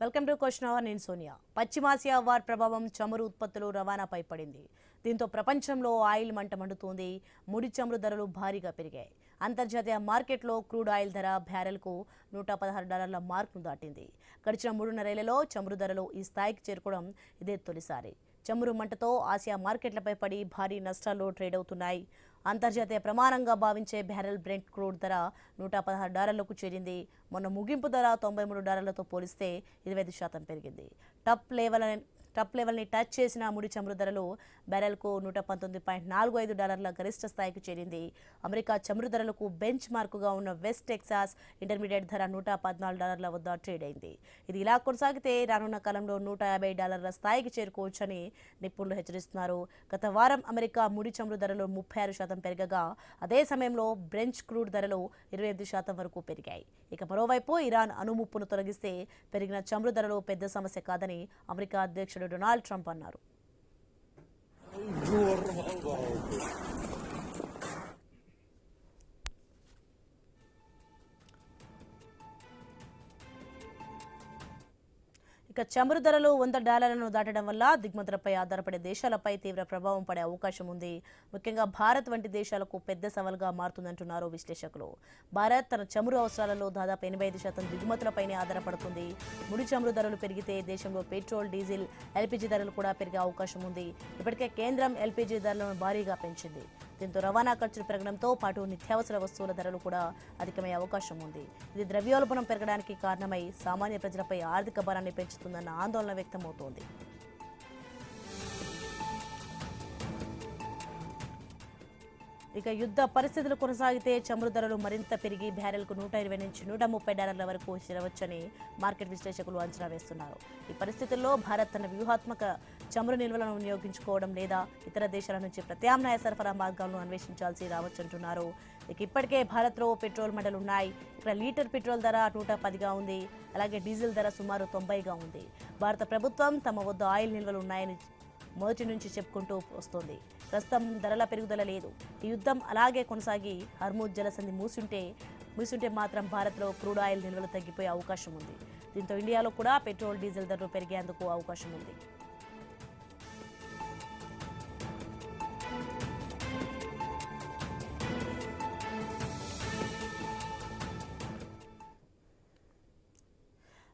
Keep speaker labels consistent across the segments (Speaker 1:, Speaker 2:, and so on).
Speaker 1: Welcome to question hour. నేను సోనియా. పశ్చిమాసియా war ప్రభావం చమురు ఉత్పత్తులు రవాణాపై పడింది. దీంతో ప్రపంచంలో ఆయిల్ మంట మండుతోంది. ముడి చమురు ధరలు భారీగా పెరిగాయి. అంతర్జాతీయ మార్కెట్లో క్రూడ్ ఆయిల్ ధర బ్యారెల్కు $116 మార్కును దాటింది. గడిచిన 3.5 ఏళ్లలో చమురు ధరలు ఈ స్థాయికి చేరుకోవడం ఇదే తొలిసారి. చమురు మంటతో ఆసియా మార్కెట్లపై పడి భారీ నష్టాల్లో ట్రేడ్ అవుతున్నాయి. అంతర్జాతీయ ప్రమాణంగా భావించే బ్యారెల్ బ్రెంట్ క్రూడ్ ధర $116కు చేరింది. మొన్న ముగింపు ధర $93తో పోలిస్తే 25% పెరిగింది. టాప్ లెవెల్ని టచ్ చేసిన ముడి చమురు ధరలు బ్యారెల్కు $119.45 గరిష్ట స్థాయికి చేరింది. అమెరికా చమురు ధరలకు బెంచ్ మార్కుగా ఉన్న వెస్ట్ టెక్సాస్ ఇంటర్మీడియట్ ధర $114 వద్ద ట్రేడ్ అయింది. ఇది ఇలా కొనసాగితే రానున్న కాలంలో $150 స్థాయికి చేరుకోవచ్చని నిపుణులు హెచ్చరిస్తున్నారు. గత వారం అమెరికా ముడి చమురు ధరలు 36% పెరగగా, అదే సమయంలో బ్రెంచ్ క్రూడ్ ధరలు 28% వరకు పెరిగాయి. ఇక మరోవైపు ఇరాన్ అణుముప్పును తొలగిస్తే పెరిగిన చమురు ధరలు పెద్ద సమస్య కాదని అమెరికా అధ్యక్షుడు డొనాల్డ్ ట్రంప్ అన్నారు. ఇక చమురు ధరలు $100 దాటడం వల్ల దిగుమతులపై ఆధారపడే దేశాలపై తీవ్ర ప్రభావం పడే అవకాశం ఉంది. ముఖ్యంగా భారత్ వంటి దేశాలకు పెద్ద సవాల్గా మారుతుందంటున్నారు విశ్లేషకులు. భారత్ తన చమురు అవసరాలలో దాదాపు 85% దిగుమతులపైనే ఆధారపడుతుంది. ముడి చమురు ధరలు పెరిగితే దేశంలో పెట్రోల్, డీజిల్, ఎల్పీజీ ధరలు కూడా పెరిగే అవకాశం ఉంది. ఇప్పటికే కేంద్రం ఎల్పీజీ ధరలను భారీగా పెంచింది. దీంతో రవాణా ఖర్చులు పెరగడంతో పాటు నిత్యావసర వస్తువుల ధరలు కూడా అధికమయ్యే అవకాశం ఉంది. ఇది ద్రవ్యోల్బణం పెరగడానికి కారణమై సామాన్య ప్రజలపై ఆర్థిక భారాన్ని పెంచుతుందన్న ఆందోళన వ్యక్తమవుతోంది. ఇక యుద్ధ పరిస్థితులు కొనసాగితే చమురు ధరలు మరింత పెరిగి బ్యారెల్కు $120 నుంచి $130 వరకు చేరవచ్చని మార్కెట్ విశ్లేషకులు అంచనా వేస్తున్నారు. ఈ పరిస్థితుల్లో భారత్ తన వ్యూహాత్మక చమురు నిల్వలను వినియోగించుకోవడం లేదా ఇతర దేశాల నుంచి ప్రత్యామ్నాయ సరఫరా మార్గాలను అన్వేషించాల్సి రావచ్చంటున్నారు. ఇక ఇప్పటికే భారత్లో పెట్రోల్ మండలు ఉన్నాయి. ఇక్కడ లీటర్ పెట్రోల్ ధర $110గా ఉంది. అలాగే డీజిల్ ధర సుమారు $90గా ఉంది. భారత ప్రభుత్వం తమ వద్ద ఆయిల్ నిల్వలు ఉన్నాయని మొదటి నుంచి చెప్పుకుంటూ వస్తోంది. ప్రస్తుతం ధరల పెరుగుదల లేదు. ఈ యుద్ధం అలాగే కొనసాగి హర్మూజ్ జలసంధి మూసుంటే మాత్రం భారత్లో క్రూడ్ ఆయిల్ నిల్వలు తగ్గిపోయే అవకాశం ఉంది. దీంతో ఇండియాలో కూడా పెట్రోల్, డీజిల్ ధరలు పెరిగేందుకు అవకాశం ఉంది.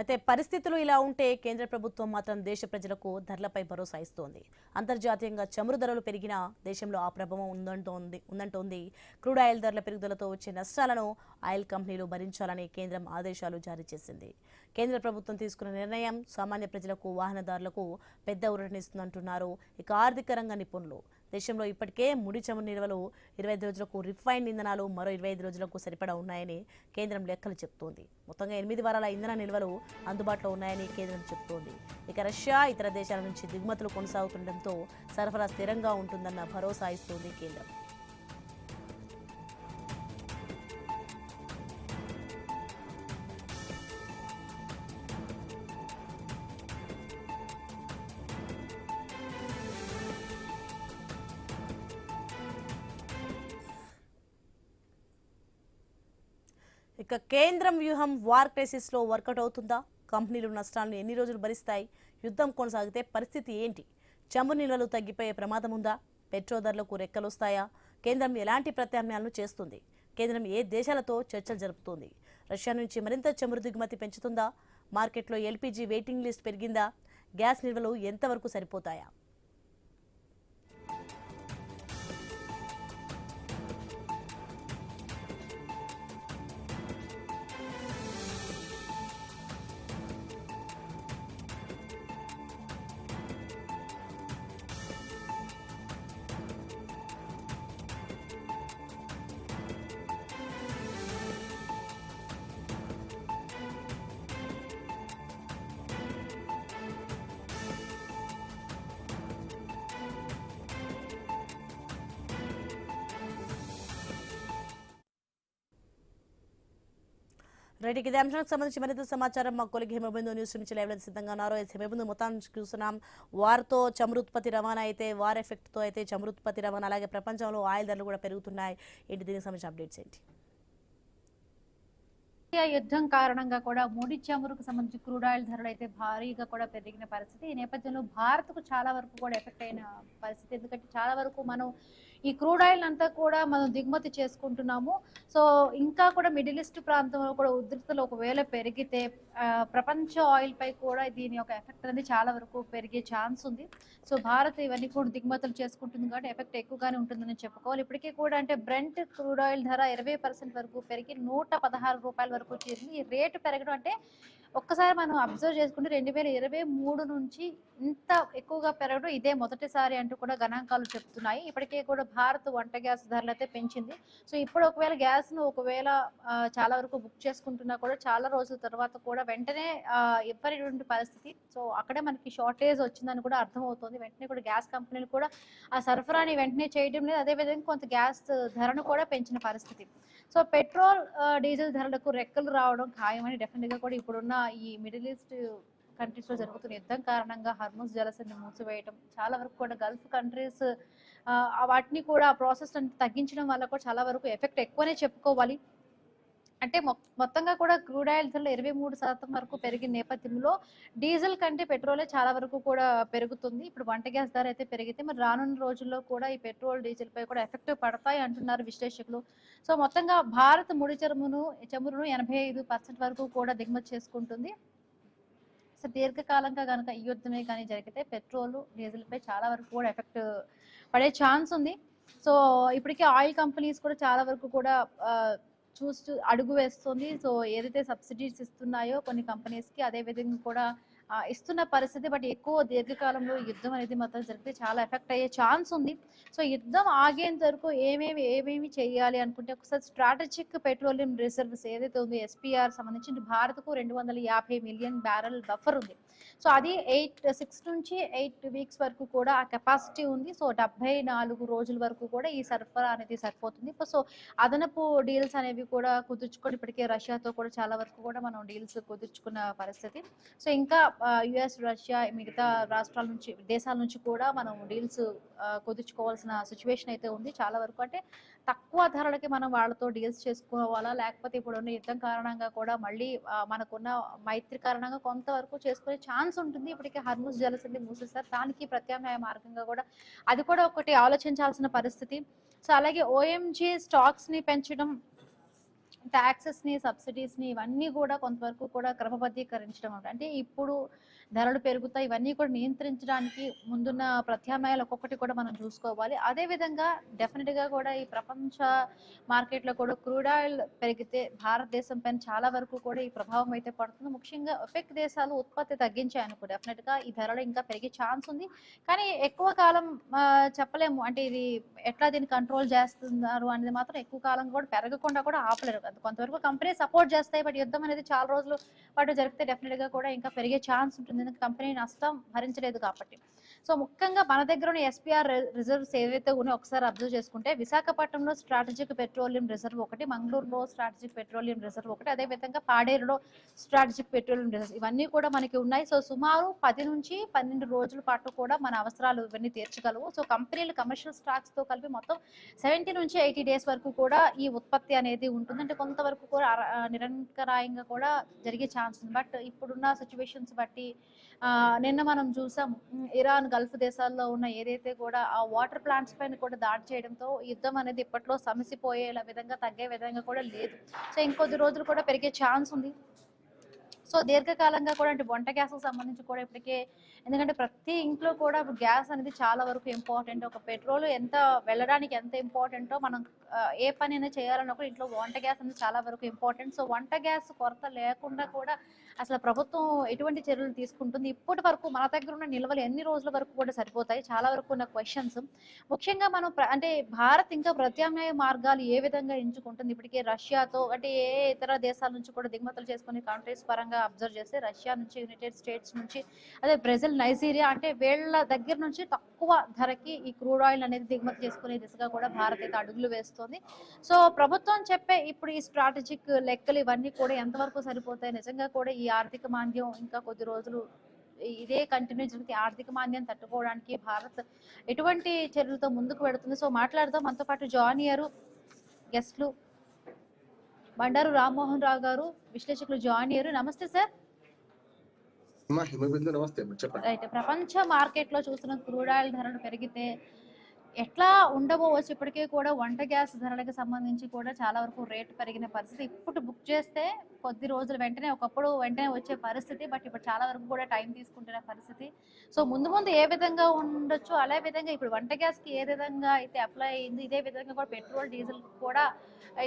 Speaker 1: అయితే పరిస్థితులు ఇలా ఉంటే కేంద్ర ప్రభుత్వం మాత్రం దేశ ప్రజలకు ధరలపై భరోసా ఇస్తోంది. అంతర్జాతీయంగా చమురు ధరలు పెరిగినా దేశంలో ఆ ప్రభావం ఉందంటోంది. క్రూడ్ ఆయిల్ ధరల పెరుగుదలతో వచ్చే నష్టాలను ఆయిల్ కంపెనీలు భరించాలని కేంద్రం ఆదేశాలు జారీ చేసింది. కేంద్ర ప్రభుత్వం తీసుకున్న నిర్ణయం సామాన్య ప్రజలకు, వాహనదారులకు పెద్ద ఊరటనిస్తుందంటున్నారు. ఇక ఆర్థిక రంగ నిపుణులు దేశంలో ఇప్పటికే ముడి చమురు నిల్వలు 25 రోజులకు, రిఫైన్డ్ ఇంధనాలు మరో 25 రోజులకు సరిపడా ఉన్నాయని కేంద్రం లెక్కలు చెబుతోంది. మొత్తంగా 8 వారాల ఇంధన నిల్వలు అందుబాటులో ఉన్నాయని కేంద్రం చెబుతోంది. ఇక రష్యా, ఇతర దేశాల నుంచి దిగుమతులు కొనసాగుతుండటంతో సరఫరా స్థిరంగా ఉంటుందన్న భరోసా ఇస్తోంది కేంద్రం. ఇక కేంద్రం వ్యూహం వార్ క్రైసిస్లో వర్కౌట్ అవుతుందా? కంపెనీలు నష్టాలను ఎన్ని రోజులు భరిస్తాయి? యుద్ధం కొనసాగితే పరిస్థితి ఏంటి? చమురు నిల్వలు తగ్గిపోయే ప్రమాదం ఉందా? పెట్రోల్ ధరలకు రెక్కలొస్తాయా? కేంద్రం ఎలాంటి ప్రత్యామ్నాయాలను చేస్తుంది? కేంద్రం ఏ దేశాలతో చర్చలు జరుపుతోంది? రష్యా నుంచి మరింత చమురు దిగుమతి పెంచుతుందా? మార్కెట్లో ఎల్పీజీ వెయిటింగ్ లిస్ట్ పెరిగిందా? గ్యాస్ నిల్వలు ఎంతవరకు సరిపోతాయా? రైట్, ఇదే అంశానికి సంబంధించి మరింత సమాచారం మా కొలిగి హిమబిందు న్యూస్ నుంచి లైవ్ లో సిద్ధంగా ఉన్నారు. హిమబిందు, మొత్తాన్ని చూస్తున్నాం. వార్తో చమురు ఉత్పత్తి రవాణా అయితే, వార్ ఎఫెక్ట్తో అయితే చమురు ఉత్పత్తి రవాణా, అలాగే ప్రపంచంలో ఆయిల్ ధరలు కూడా పెరుగుతున్నాయి. ఏంటి దీనికి సంబంధించిన అప్డేట్స్ ఏంటి?
Speaker 2: రష్యా యుద్ధం కారణంగా కూడా ముడి చమురుకు సంబంధించి క్రూడ్ ఆయిల్ ధరలు అయితే భారీగా కూడా పెరిగిన పరిస్థితి. ఈ నేపథ్యంలో భారత్కు చాలా వరకు కూడా ఎఫెక్ట్ అయిన పరిస్థితి. ఎందుకంటే చాలా వరకు మనం ఈ క్రూడ్ ఆయిల్ అంతా కూడా మనం దిగుమతి చేసుకుంటున్నాము. సో ఇంకా కూడా మిడిల్ ఈస్ట్ ప్రాంతంలో కూడా ఉద్రిక్తలు ఒకవేళ పెరిగితే ప్రపంచ ఆయిల్ పై కూడా దీని యొక్క ఎఫెక్ట్ అనేది చాలా వరకు పెరిగే ఛాన్స్ ఉంది. సో భారత్ ఇవన్నీ కూడా దిగుమతులు చేసుకుంటుంది కాబట్టి ఎఫెక్ట్ ఎక్కువగానే ఉంటుందని చెప్పుకోవాలి. ఇప్పటికీ కూడా అంటే బ్రెంట్ క్రూడ్ ఆయిల్ ధర 20% వరకు పెరిగి ₹116 వరకు చేరింది. ఈ రేటు పెరగడం అంటే ఒక్కసారి మనం అబ్జర్వ్ చేసుకుంటే 2023 నుంచి ఇంత ఎక్కువగా పెరగడం ఇదే మొదటిసారి అంటూ కూడా గణాంకాలు చెప్తున్నాయి. ఇప్పటికే కూడా భారత్ వంట గ్యాస్ ధరలు అయితే పెంచింది. సో ఇప్పుడు ఒకవేళ గ్యాస్ను చాలా వరకు బుక్ చేసుకుంటున్నా కూడా చాలా రోజుల తర్వాత కూడా వెంటనే ఇవ్వనటువంటి పరిస్థితి. సో అక్కడే మనకి షార్టేజ్ వచ్చిందని కూడా అర్థమవుతుంది. వెంటనే కూడా గ్యాస్ కంపెనీలు కూడా ఆ సరఫరాని వెంటనే చేయడం లేదు. అదేవిధంగా కొంత గ్యాస్ ధరను కూడా పెంచిన పరిస్థితి. సో పెట్రోల్ డీజిల్ ధరలకు రెక్కలు రావడం ఖాయమని డెఫినెట్గా కూడా ఇప్పుడున్న ఈ మిడిల్ ఈస్ట్ కంట్రీస్ లో జరుగుతున్న యుద్ధం కారణంగా హర్ముజ్ జలసంధిని మూసివేయడం, చాలా వరకు కూడా గల్ఫ్ కంట్రీస్ వాటిని కూడా ప్రాసెస్ తగ్గించడం వల్ల కూడా చాలా వరకు ఎఫెక్ట్ ఎక్కువనే చెప్పుకోవాలి. అంటే మొత్తంగా కూడా క్రూడ్ ఆయిల్ ధరలు 23% వరకు పెరిగిన నేపథ్యంలో డీజిల్ కంటే పెట్రోలే చాలా వరకు కూడా పెరుగుతుంది. ఇప్పుడు వంట గ్యాస్ ధర అయితే పెరిగితే మరి రానున్న రోజుల్లో కూడా ఈ పెట్రోల్ డీజిల్ పై కూడా ఎఫెక్ట్ పడతాయి అంటున్నారు విశ్లేషకులు. సో మొత్తంగా భారత్ ముడి చమురును 85% వరకు కూడా దిగుమతి చేసుకుంటుంది. సో దీర్ఘకాలంగా కనుక ఈ యుద్ధమే కానీ జరిగితే పెట్రోల్ డీజిల్ పై చాలా వరకు కూడా ఎఫెక్ట్ పడే ఛాన్స్ ఉంది. సో ఇప్పటికే ఆయిల్ కంపెనీస్ కూడా చాలా వరకు కూడా చూస్తూ అడుగు వేస్తుంది. సో ఏదైతే సబ్సిడీస్ ఇస్తున్నాయో కొన్ని కంపెనీస్కి అదే విధంగా కూడా ఇస్తున్న పరిస్థితి. బట్ ఎక్కువ దీర్ఘకాలంలో యుద్ధం అనేది మాత్రం జరిగితే చాలా ఎఫెక్ట్ అయ్యే ఛాన్స్ ఉంది. సో యుద్ధం ఆగేంత వరకు ఏమేమి చేయాలి అనుకుంటే ఒకసారి స్ట్రాటజిక్ పెట్రోలియం రిజర్వ్స్ ఏదైతే ఉందో ఎస్పీఆర్ సంబంధించి భారత్కు 250 మిలియన్ బ్యారెల్ బఫర్ ఉంది. సో అది 6 నుంచి 8 వీక్స్ వరకు కూడా ఆ కెపాసిటీ ఉంది. సో 74 రోజుల వరకు కూడా ఈ సరఫరా అనేది సరిపోతుంది. సో అదనపు డీల్స్ అనేవి కూడా కుదుర్చుకొని ఇప్పటికే రష్యాతో కూడా చాలా వరకు కూడా మనం డీల్స్ కుదుర్చుకున్న పరిస్థితి. సో ఇంకా యుఎస్, రష్యా, మిగతా రాష్ట్రాల నుంచి దేశాల నుంచి కూడా మనం డీల్స్ కుదుర్చుకోవాల్సిన సిచ్యువేషన్ అయితే ఉంది. చాలా వరకు అంటే తక్కువ ధరలకి మనం వాళ్ళతో డీల్స్ చేసుకోవాలా, లేకపోతే ఇప్పుడున్న యుద్ధం కారణంగా కూడా మళ్ళీ మనకున్న మైత్రి కారణంగా కొంతవరకు చేసుకునే ఛాన్స్ ఉంటుంది. ఇప్పటికే హర్ముజ్ జలసంధి మూసేస్తారు. దానికి ప్రత్యామ్నాయ మార్గంగా కూడా అది కూడా ఒకటి ఆలోచించాల్సిన పరిస్థితి. సో అలాగే ఓఎంజీ స్టాక్స్ ని పెంచడం, ట్యాక్సెస్ ని, సబ్సిడీస్ ని ఇవన్నీ కూడా కొంతవరకు కూడా క్రమబద్ధీకరించడం అంటే ఇప్పుడు ధరలు పెరుగుతాయి, ఇవన్నీ కూడా నియంత్రించడానికి ముందున్న ప్రత్యామ్నాయాలు ఒక్కొక్కటి కూడా మనం చూసుకోవాలి. అదే విధంగా డెఫినెట్ గా కూడా ఈ ప్రపంచ మార్కెట్ లో కూడా క్రూడ్ ఆయిల్ పెరిగితే భారతదేశం పైన చాలా వరకు కూడా ఈ ప్రభావం అయితే పడుతుంది. ముఖ్యంగా ఒపెక్ దేశాలు ఉత్పత్తి తగ్గించాయనుకో డెఫినెట్ గా ఈ ధరలు ఇంకా పెరిగే ఛాన్స్ ఉంది. కానీ ఎక్కువ కాలం చెప్పలేము. అంటే ఇది ఎట్లా దీన్ని కంట్రోల్ చేస్తున్నారు అనేది మాత్రం ఎక్కువ కాలం కూడా పెరగకుండా కూడా ఆపలేరు. కొంతవరకు కంపెనీ సపోర్ట్ చేస్తాయి. బట్ యుద్ధం అనేది చాలా రోజులు పాటు జరిగితే డెఫినెట్ గా కూడా ఇంకా పెరిగే ఛాన్స్ ఉంటుంది. కంపెనీ నష్టం భరించలేదు కాబట్టి. సో ముఖ్యంగా మన దగ్గర ఉన్న ఎస్పీఆర్ రిజర్వ్స్ ఏవైతే ఉన్నాయో ఒకసారి అబ్జర్వ్ చేసుకుంటే విశాఖపట్నంలో స్ట్రాటజిక్ పెట్రోలియం రిజర్వ్ ఒకటి, మంగళూరులో స్ట్రాటజిక్ పెట్రోలియం రిజర్వ్ ఒకటి, అదే విధంగా పాడేరులో స్ట్రాటజిక్ పెట్రోలియం రిజర్వ్ ఇవన్నీ కూడా మనకి ఉన్నాయి. సో సుమారు 10 నుంచి 12 రోజుల పాటు కూడా మన అవసరాలు ఇవన్నీ తీర్చగలవు. సో కంపెనీలు కమర్షియల్ స్టాక్స్ తో కలిపి మొత్తం 70 నుంచి 80 డేస్ వరకు కూడా ఈ ఉత్పత్తి అనేది ఉంటుంది. అంటే కొంతవరకు కూడా నిరంతరాయంగా కూడా జరిగే ఛాన్స్ ఉంది. బట్ ఇప్పుడున్న సిచ్యువేషన్స్ బట్టి నిన్న మనం చూసాం ఇరాన్, గల్ఫ్ దేశాల్లో ఉన్న ఏదైతే కూడా ఆ వాటర్ ప్లాంట్స్ పైన కూడా దాడి చేయడంతో యుద్ధం అనేది ఇప్పట్లో సమసిపోయే విధంగా తగ్గే విధంగా కూడా లేదు. సో ఇంకొద్ది రోజులు కూడా పెరిగే ఛాన్స్ ఉంది. సో దీర్ఘకాలంగా కూడా అంటే వంట గ్యాస్ కు సంబంధించి కూడా ఇప్పటికే, ఎందుకంటే ప్రతి ఇంట్లో కూడా గ్యాస్ అనేది చాలా వరకు ఇంపార్టెంట్. ఒక పెట్రోల్ ఎంత వెళ్ళడానికి ఎంత ఇంపార్టెంటో మనం ఏ పని అయినా చేయాలన్నప్పుడు ఇంట్లో వంట గ్యాస్ అనేది చాలా వరకు ఇంపార్టెంట్. సో వంట గ్యాస్ కొరత లేకుండా కూడా అసలు ప్రభుత్వం ఎటువంటి చర్యలు తీసుకుంటుంది, ఇప్పటి వరకు మన దగ్గర ఉన్న నిల్వలు ఎన్ని రోజుల వరకు కూడా సరిపోతాయి, చాలా వరకు ఉన్న క్వశ్చన్స్. ముఖ్యంగా మనం అంటే భారత్ ఇంకా ప్రత్యామ్నాయ మార్గాలు ఏ విధంగా ఎంచుకుంటుంది, ఇప్పటికే రష్యాతో అంటే ఏ ఇతర దేశాల నుంచి కూడా దిగుమతులు చేసుకునే కంట్రీస్ పరంగా అబ్జర్వ్ చేస్తే రష్యా నుంచి, యునైటెడ్ స్టేట్స్ నుంచి, అదే బ్రెజిల్, నైజీరియా అంటే వీళ్ళ దగ్గర నుంచి తక్కువ ధరకి ఈ క్రూడ్ ఆయిల్ అనేది దిగుమతి చేసుకునే దిశగా కూడా భారత్ అయితే అడుగులు వేస్తుంది. సో ప్రభుత్వం చెప్పే ఇప్పుడు ఈ స్ట్రాటజిక్ లెక్కలు ఇవన్నీ కూడా ఎంతవరకు సరిపోతాయి, నిజంగా కూడా ఈ ఆర్థిక మాంద్యం ఇంకా కొద్ది రోజులు ఇదే కంటిన్యూ జరిగితే ఆర్థిక మాంద్యం తట్టుకోవడానికి భారత్ ఎటువంటి చర్యలతో ముందుకు పెడుతుంది. సో మాట్లాడదాం, మనతో పాటు జాయిన్ అయ్యారు గెస్ట్లు. బండారు రామ్మోహన్ రావు గారు విశ్లేషకులు జాయిన్ అయ్యారు. నమస్తే సార్.
Speaker 3: అమ్మా హిమబిందు నమస్తే అమ్మా, చెప్పండి.
Speaker 2: రైట్. ప్రపంచ మార్కెట్ లో చూస్తున్న క్రూడ్ ఆయిల్ ధరలు పెరిగితే ఎట్లా ఉండబోవచ్చు? ఇప్పటికే కూడా వంట గ్యాస్ ధరలకు సంబంధించి కూడా చాలా వరకు రేటు పెరిగిన పరిస్థితి. ఇప్పుడు బుక్ చేస్తే కొద్ది రోజులు వెంటనే, ఒకప్పుడు వెంటనే వచ్చే పరిస్థితి, బట్ ఇప్పుడు చాలా వరకు కూడా టైం తీసుకుంటున్న పరిస్థితి. సో ముందు ముందు ఏ విధంగా ఉండొచ్చు, అదే విధంగా ఇప్పుడు వంట గ్యాస్కి ఏ విధంగా అయితే అప్లై అయింది, ఇదే విధంగా కూడా పెట్రోల్ డీజిల్ కూడా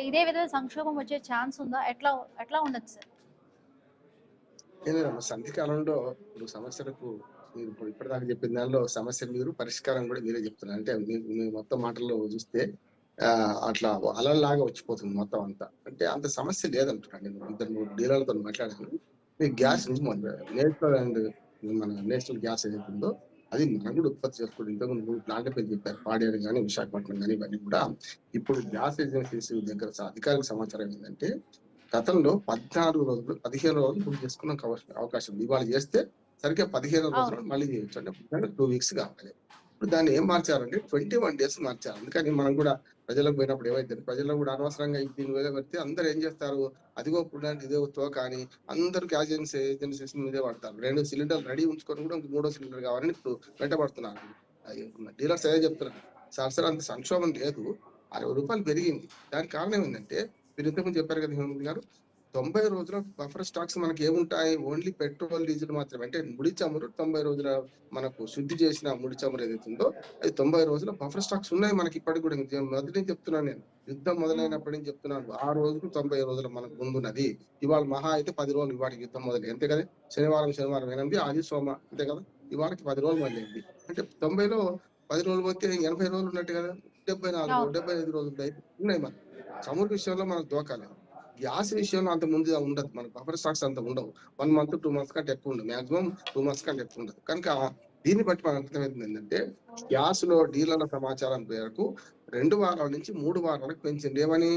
Speaker 2: ఇదే విధంగా సంక్షోభం వచ్చే ఛాన్స్ ఉందా? ఎట్లా ఎట్లా ఉండొచ్చు సార్?
Speaker 3: ఏదైనా సంధి కాలంలో ఇప్పుడు సమస్యలకు మీరు ఇప్పటిదాకా చెప్పిన దానిలో సమస్య మీరు, పరిష్కారం కూడా మీరే చెప్తున్నారు. అంటే మీ మొత్తం మాటల్లో చూస్తే అట్లా అలలాగా వచ్చిపోతుంది మొత్తం అంతా. అంటే అంత సమస్య లేదంటున్నాను. నేను 2-3 డీలర్లతో మాట్లాడాను. మీ గ్యాస్ నేషనల్ అండ్ మన నేషనల్ గ్యాస్ ఏదైతే ఉందో అది మనం కూడా ఉత్పత్తి చేసుకోవడం. ఇంతకుముందు 3 ప్లాంట్ల పేరు చెప్పారు, పాడేరు కానీ విశాఖపట్నం కానీ ఇవన్నీ కూడా. ఇప్పుడు గ్యాస్ ఏజెన్సీస్ దగ్గర అధికారిక సమాచారం ఏంటంటే గతంలో 14 రోజులు 15 రోజులు బుక్ చేసుకున్న అవకాశం ఉంది. ఇవాళ చేస్తే సరిగ్గా 15 రోజులు మళ్ళీ చేయొచ్చు. అంటే 2 వీక్స్ కావాలి. ఇప్పుడు దాన్ని ఏం మార్చారంటే 21 డేస్ మార్చారు. అందుకని మనం కూడా ప్రజలకు పోయినప్పుడు ఏవైతే ప్రజల్లో కూడా అనవసరంగా దీని మీద పెడితే అందరూ ఏం చేస్తారు, అదిగో ఇప్పుడు ఇదే కానీ అందరూ గ్యాస్ ఏజెన్సీస్ మీదే పడతారు. 2 సిలిండర్లు రెడీ ఉంచుకొని కూడా 3వ సిలిండర్ కావాలని ఇప్పుడు వెంటబడుతున్నారు. డీలర్స్ ఏదో చెప్తున్నారు, సార్ అంత సంక్షోభం లేదు, 60 రూపాయలు పెరిగింది. దానికి కారణం ఏంటంటే మీరు ఇంతకుముందు చెప్పారు కదా హేమంత్ గారు, 90 రోజుల బఫర్ స్టాక్స్ మనకి ఏముంటాయి, ఓన్లీ పెట్రోల్ డీజిల్ మాత్రమే. అంటే ముడి చమురు 90 రోజుల మనకు శుద్ధి చేసిన ముడి చమురు ఏదైతే ఉందో అది 90 రోజుల బఫర్ స్టాక్స్ ఉన్నాయి మనకి ఇప్పటికి కూడా. మొదటి నుంచి చెప్తున్నాను, నేను యుద్ధం మొదలైనప్పటి నుంచి చెప్తున్నాను, 6 రోజులు 90 రోజులు మనకు ముందున్నది. ఇవాళ మహా అయితే 10 రోజులు ఇవాళకి యుద్ధం మొదలై, అంతే కదా. శనివారం 8, ఆది సోమ, అంతే కదా. ఇవాళకి 10 రోజులు మళ్ళీ అంటే 90లో 10 రోజులు పోతే 80 రోజులు ఉన్నట్టు కదా. 75 రోజులు ఉన్నాయి. మన చమురు విషయంలో మనకు దోకాలేదు. గ్యాస్ విషయంలో అంత ముందు ఉండదు, మన బఫర్ స్టాక్స్ అంత ఉండవు. 1 month 2 months కంటే ఎక్కువ ఉండదు, మాక్సిమం 2 months కంటే ఎక్కువ ఉండదు. కనుక దీన్ని బట్టి మనకు అర్థమైంది ఏంటంటే గ్యాస్ లో డీలర్ల సమాచారం మేరకు 2 వారాల నుంచి 3 వారాలకు పెంచింది. ఏమని?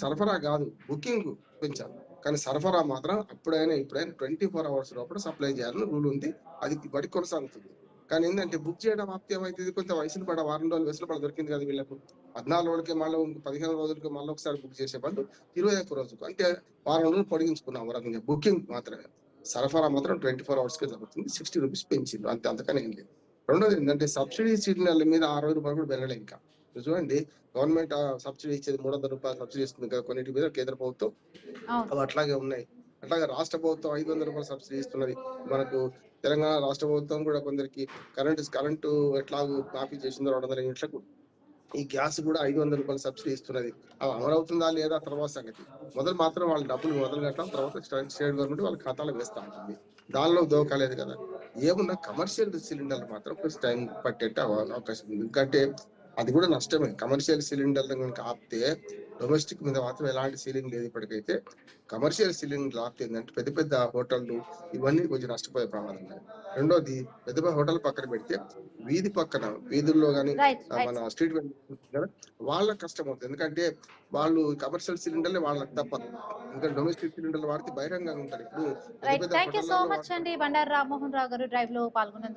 Speaker 3: సరఫరా కాదు, బుకింగ్ పెంచారు. కానీ సరఫరా మాత్రం ఇప్పుడైనా 24 hours లోపల సప్లై చేయాలని రూల్ ఉంది. అది బట్టి కొనసాగుతుంది. కానీ ఏంటంటే బుక్ చేయడం ఆప్తి ఏమైతుంది, కొంచెం వయసులు పడ 4 రోజులు వెసులు పడ దొరికింది కదా వీళ్ళకు. 14 రోజులకి మళ్ళీ 15 రోజులకి మళ్ళీ ఒకసారి బుక్ చేసే బదులు 21 రోజులకు, అంటే 4 రోజులు పొడిగించుకున్నాం రకంగా. బుకింగ్ మాత్రమే, సరఫరా మాత్రం 24 hours కే జరుగుతుంది. 60 రూపీస్ పెంచింది, అంతకనే ఏం లేదు. రెండోది ఏంటంటే సబ్సిడీ సిలిండర్ల మీద 60 రూపాయలు కూడా పెరగలే ఇంకా. చూడండి, గవర్నమెంట్ సబ్సిడీ ఇచ్చేది 300 రూపాయలు సబ్సిడీ ఇస్తుంది కదా కొన్నిటి మీద, కేంద్ర ప్రభుత్వం అవి అట్లాగే ఉన్నాయి. అట్లాగే రాష్ట్ర ప్రభుత్వం 500 రూపాయలు సబ్సిడీ ఇస్తున్నది. మనకు తెలంగాణ రాష్ట్ర ప్రభుత్వం కూడా కొందరికి కరెంటు ఎట్లాగూ మాఫీ చేసిందో 200 యూనిట్లకు, ఈ గ్యాస్ కూడా 500 రూపాయలు సబ్సిడీ ఇస్తున్నది. అవి అమలవుతుందా లేదా తర్వాత సంగతి. మొదలు మాత్రం వాళ్ళ డబ్బులు మొదలు కట్టడం, తర్వాత స్టేట్ గవర్నమెంట్ వాళ్ళ ఖాతాలో వేస్తూ ఉంటుంది. దానిలో దోకాలేదు కదా. ఏమున్నా కమర్షియల్ సిలిండర్లు మాత్రం కొంచెం టైం పట్టేట్టు అవకాశం ఉంది. ఎందుకంటే అది కూడా నష్టమే. కమర్షియల్ సిలిండర్లు కనుక ఆపితే, డొమెస్టిక్ మీద మాత్రం ఎలాంటి సీలింగ్ లేదు ఇప్పటికైతే. కమర్షియల్ సిలిండర్లు ఆపితే ఏంటంటే పెద్ద పెద్ద హోటళ్లు ఇవన్నీ కొంచెం నష్టపోయే ప్రమాదం ఉన్నాయి. రెండోది, పెద్ద పెద్ద హోటల్ పక్కన పెడితే వీధి పక్కన వీధుల్లో కానీ మన స్ట్రీట్ కదా వాళ్ళకి కష్టం అవుతుంది. ఎందుకంటే వాళ్ళు కమర్షియల్ సిలిండర్లే వాళ్ళకి తప్పదు. ఇంకా డొమెస్టిక్ సిలిండర్లు వాడితే బహిరంగంగా ఉంటారు. ఇప్పుడు
Speaker 2: థ్యాంక్ యూ సో మచ్ అండి బండారు రామ్మోహన్ రావు గారు డ్రైవ్ లో పాల్గొన్నందుకు.